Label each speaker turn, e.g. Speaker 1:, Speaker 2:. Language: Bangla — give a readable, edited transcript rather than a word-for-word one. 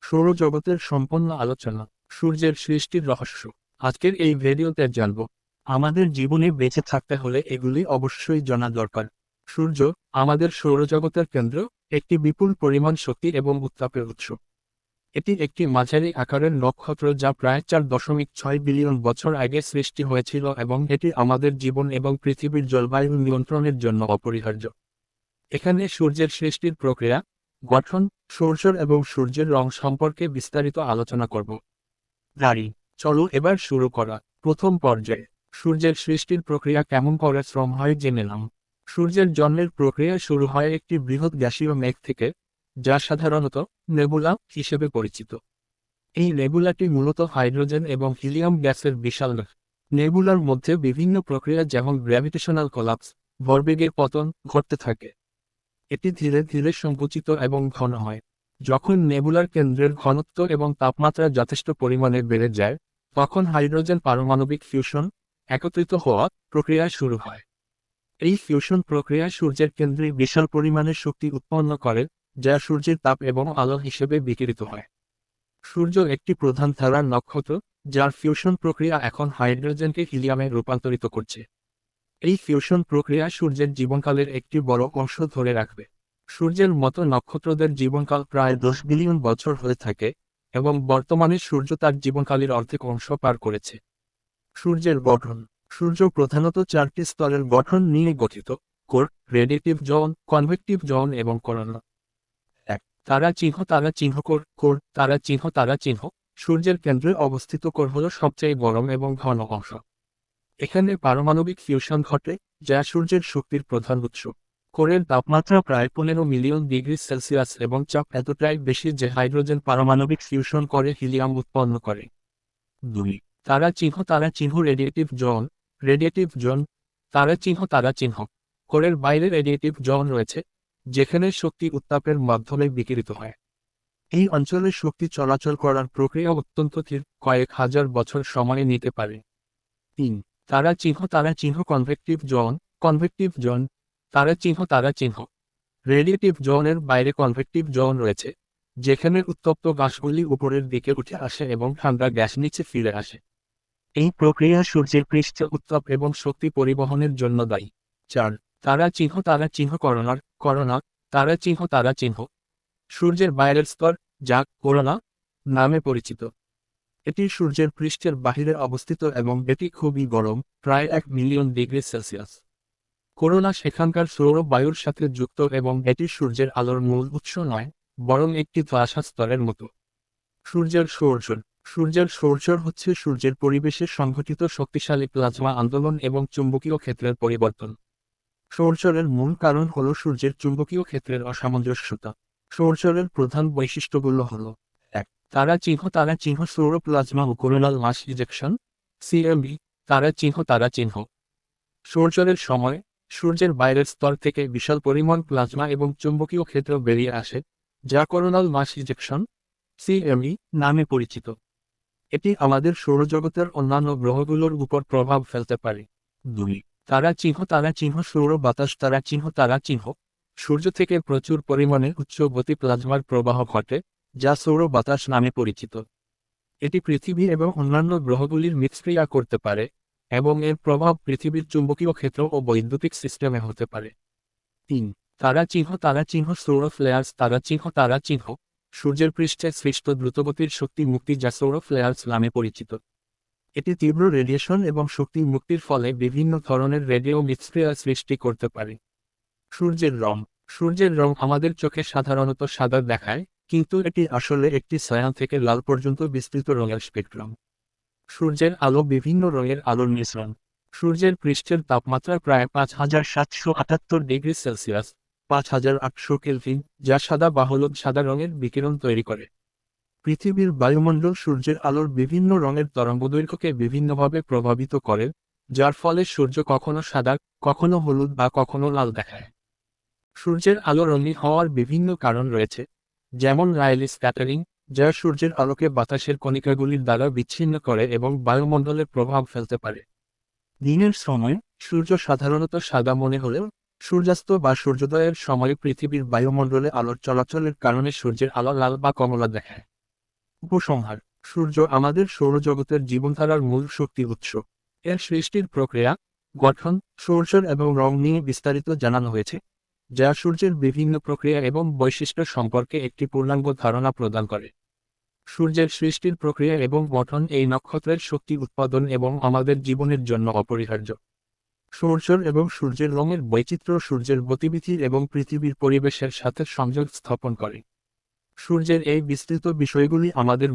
Speaker 1: সৌরজগতের সম্পূর্ণ আলোচনা, সূর্যের সৃষ্টির রহস্য। আজকের এই ভিডিওতে জানব, আমাদের জীবনে বেঁচে থাকতে হলে এগুলি অবশ্যই জানা দরকার। সূর্য আমাদের সৌরজগতের কেন্দ্র, একটি বিপুল পরিমাণ শক্তি এবং উত্তাপের উৎস। এটি একটি মাঝারি আকারের নক্ষত্র যা প্রায় 4.6 বিলিয়ন বছর আগে সৃষ্টি হয়েছিল এবং এটি আমাদের জীবন এবং পৃথিবীর জলবায়ু নিয়ন্ত্রণের জন্য অপরিহার্য। এখানে সূর্যের সৃষ্টির প্রক্রিয়া, গঠন, সূর্যের এবং সূর্যের রং সম্পর্কে বিস্তারিত আলোচনা করব। গাড়ি, চলো এবার শুরু করা। প্রথম পর্যায়ে সূর্যের সৃষ্টির প্রক্রিয়া কেমন করে শ্রম হয় জেনে নাও। সূর্যের জন্মের প্রক্রিয়া শুরু হয় একটি বৃহৎ গ্যাসীয় মেঘ থেকে, যা সাধারণত নেবুলা হিসেবে পরিচিত। এই নেবুলাটি মূলত হাইড্রোজেন এবং হিলিয়াম গ্যাসের বিশাল মেঘ। নেবুলার মধ্যে বিভিন্ন প্রক্রিয়া যেমন গ্র্যাভিটেশনাল কোলাপস, ভরবেগের পতন ঘটতে থাকে। এটি ধীরে ধীরে সংকুচিত এবং ঘন হয়। যখন নেবুলার কেন্দ্রের ঘনত্ব এবং তাপমাত্রা যথেষ্ট পরিমাণে বেড়ে যায়, তখন হাইড্রোজেন পারমাণবিক ফিউশন, একত্রিত হওয়া প্রক্রিয়া শুরু হয়। এই ফিউশন প্রক্রিয়া সূর্যের কেন্দ্রে বিশাল পরিমাণে শক্তি উৎপন্ন করে, যা সূর্যের তাপ এবং আলো হিসেবে বিকিরিত হয়। সূর্য একটি প্রধান ধারার নক্ষত্র, যার ফিউশন প্রক্রিয়া এখন হাইড্রোজেনকে হিলিয়ামে রূপান্তরিত করছে। এই ফিউশন প্রক্রিয়া সূর্যের জীবনকালের একটি বড় অংশ ধরে রাখবে। সূর্যের মতো নক্ষত্রদের জীবনকাল প্রায় 10 বিলিয়ন বছর হয়ে থাকে, এবং বর্তমানে সূর্য তার জীবনকালের অর্ধেক অংশ পার করেছে। সূর্যের গঠন। সূর্য প্রধানত 4টি স্তরের গঠন নিয়ে গঠিত: core, radiative zone, convective zone এবং করোনা। 1. তারা চিহ্ন। তারা চিহ্ন। কোর। কোর তারা চিহ্ন। তারা চিহ্ন। সূর্যের কেন্দ্রে অবস্থিত কোর হল সবচেয়ে গরম এবং ঘন অংশ। এখানে পারমাণবিক ফিউশন ঘটে, যা সূর্যের শক্তির প্রধান উৎস। কোরের তাপমাত্রা প্রায় 15 মিলিয়ন ডিগ্রি সেলসিয়াস এবং চাপ এতটাই বেশি যে হাইড্রোজেন পারমাণবিক ফিউশন করে হিলিয়াম উৎপন্ন করে। 2. তারা চিহ্ন। তারা চিহ্ন। Radiative zone. রেডিয়েটিভ জোন তারা চিহ্ন। তারা চিহ্ন। কোরের বাইরে রেডিয়েটিভ জোন রয়েছে, যেখানে শক্তি উত্তাপের মাধ্যমে বিকিরিত হয়। এই অঞ্চলে শক্তি চলাচল করার প্রক্রিয়া অত্যন্ত ধীর, কয়েক হাজার বছর সময় নিতে পারে। 3. তারা চিহ্ন। তারা চিহ্ন। Convective zone. কনভেকটিভ জোন তারা চিহ্ন। তারা চিহ্ন। রেডিয়েটিভ জোনের বাইরে কনভেকটিভ জোন রয়েছে, যেখানে উত্তপ্ত গ্যাসগুলি উপরের দিকে উঠে আসে এবং ঠান্ডা গ্যাস নিচে ফিরে আসে। এই প্রক্রিয়া সূর্যের পৃষ্ঠে উত্তাপ এবং শক্তি পরিবহনের জন্য দায়ী। 4. তারা চিহ্ন। তারা চিহ্ন। করোনার। করোনা তারা চিহ্ন। তারা চিহ্ন। সূর্যের বাইরের স্তর, যা করোনা নামে পরিচিত। এটি সূর্যের পৃষ্ঠের বাহিরে অবস্থিত এবং এটি খুবই গরম, প্রায় 1 মিলিয়ন ডিগ্রি সেলসিয়াস। করোনা সেখানকার সৌর বায়ুর সাথে যুক্ত এবং এটি সূর্যের আলোর মূল উৎস নয়, বরং একটি ধোঁয়াশা স্তরের মতো। সূর্যের সৌরজল। সূর্যের সৌরজল হচ্ছে সূর্যের পরিবেশে সংঘটিত শক্তিশালী প্লাজমা আন্দোলন এবং চুম্বকীয় ক্ষেত্রের পরিবর্তন। সৌরজলের মূল কারণ হল সূর্যের চুম্বকীয় ক্ষেত্রের অসামঞ্জস্যতা। সৌরজলের প্রধান বৈশিষ্ট্যগুলো হল: 1. তারা চিহ্ন। তারা চিহ্ন। সৌর প্লাজমা ও কোরোনাল মাস ইজেকশন, সিএমই তারা চিহ্ন। তারা চিহ্ন। সৌরজলের সময় সূর্যের বাইরের স্তর থেকে বিশাল পরিমাণ প্লাজমা এবং চুম্বকীয় ক্ষেত্র বেরিয়ে আসে, যা কোরোনাল মাস ইজেকশন, সিএমই নামে পরিচিত। এটি আমাদের সৌরজগতের অন্যান্য গ্রহগুলোর উপর প্রভাব ফেলতে পারে। 2. তারা চিহ্ন। তারা চিহ্ন। সৌর বাতাস। তারা চিহ্ন। তারা চিহ্ন। সূর্য থেকে প্রচুর পরিমাণে উচ্চ গতি প্লাজমার প্রবাহ ঘটে, যা সৌর বাতাস নামে পরিচিত। এটি পৃথিবী এবং অন্যান্য গ্রহগুলির মিথস্ক্রিয়া করতে পারে, এবং এর প্রভাব পৃথিবীর চুম্বকীয় ক্ষেত্র ও বৈদ্যুতিক সিস্টেমে হতে পারে। 3. তারা চিহ্ন। তারা চিহ্ন। সৌর ফ্লেয়ার্স। তারা চিহ্ন। তারা চিহ্ন। সূর্যের পৃষ্ঠে সৃষ্ট দ্রুতগতির শক্তি মুক্তি, যা সৌর ফ্লেয়ার্স নামে পরিচিত। এটি তীব্র রেডিয়েশন এবং শক্তি মুক্তির ফলে বিভিন্ন ধরনের রেডিও মিথস্ক্রিয়া সৃষ্টি করতে পারে। সূর্যের রং। সূর্যের রং আমাদের চোখে সাধারণত সাদা দেখায়, কিন্তু এটি আসলে একটি ছায়া থেকে লাল পর্যন্ত বিস্তৃত রঙের স্পেকট্রাম। সূর্যের আলো বিভিন্ন রঙের আলোর মিশ্রণ। সূর্যের পৃষ্ঠের তাপমাত্রা প্রায় 5778 ডিগ্রি সেলসিয়াস, 5800 কেলভিন, যা সাদা বা হলুদ সাদা রঙের বিকিরণ তৈরি করে। পৃথিবীর বায়ুমণ্ডল সূর্যের আলোর বিভিন্ন রঙের তরঙ্গদৈর্ঘ্যকে বিভিন্নভাবে প্রভাবিত করে, যার ফলে সূর্য কখনো সাদা, কখনো হলুদ বা কখনো লাল দেখায়। সূর্যের আলো রঙিন হওয়ার বিভিন্ন কারণ রয়েছে, যেমন রায়লি স্ক্যাটারিং, যা সূর্যের আলোকে বাতাসের কণিকাগুলির দ্বারা বিচ্ছিন্ন করে এবং বায়ুমণ্ডলে প্রভাব ফেলতে পারে। দিনের সময় সূর্য সাধারণত সাদা মনে হলেও, সূর্যাস্ত বা সূর্যোদয়ের সময় পৃথিবীর বায়ুমণ্ডলে আলোর চলাচলের কারণে সূর্যের আলো লাল বা কমলা দেখায়। উপসংহার: সূর্য আমাদের সৌরজগতের জীবনধারার মূল শক্তি উৎস। এর সৃষ্টির প্রক্রিয়া, গঠন, সৌরজগৎ এবং রং নিয়ে বিস্তারিত জানানো হয়েছে, যা সূর্যের বিভিন্ন প্রক্রিয়া এবং বৈশিষ্ট্য সম্পর্কে একটি পূর্ণাঙ্গ ধারণা প্রদান করে। সূর্যের সৃষ্টির প্রক্রিয়া এবং গঠন এই নক্ষত্রের শক্তি উৎপাদন এবং আমাদের জীবনের জন্য অপরিহার্য। সূর্যের এবং সূর্যের রঙের বৈচিত্র্য সূর্যের গতিবিধি এবং পৃথিবীর পরিবেশের সাথে সংযোগ স্থাপন করে। সূর্যের এই বিস্তৃত বিষয়গুলি আমাদের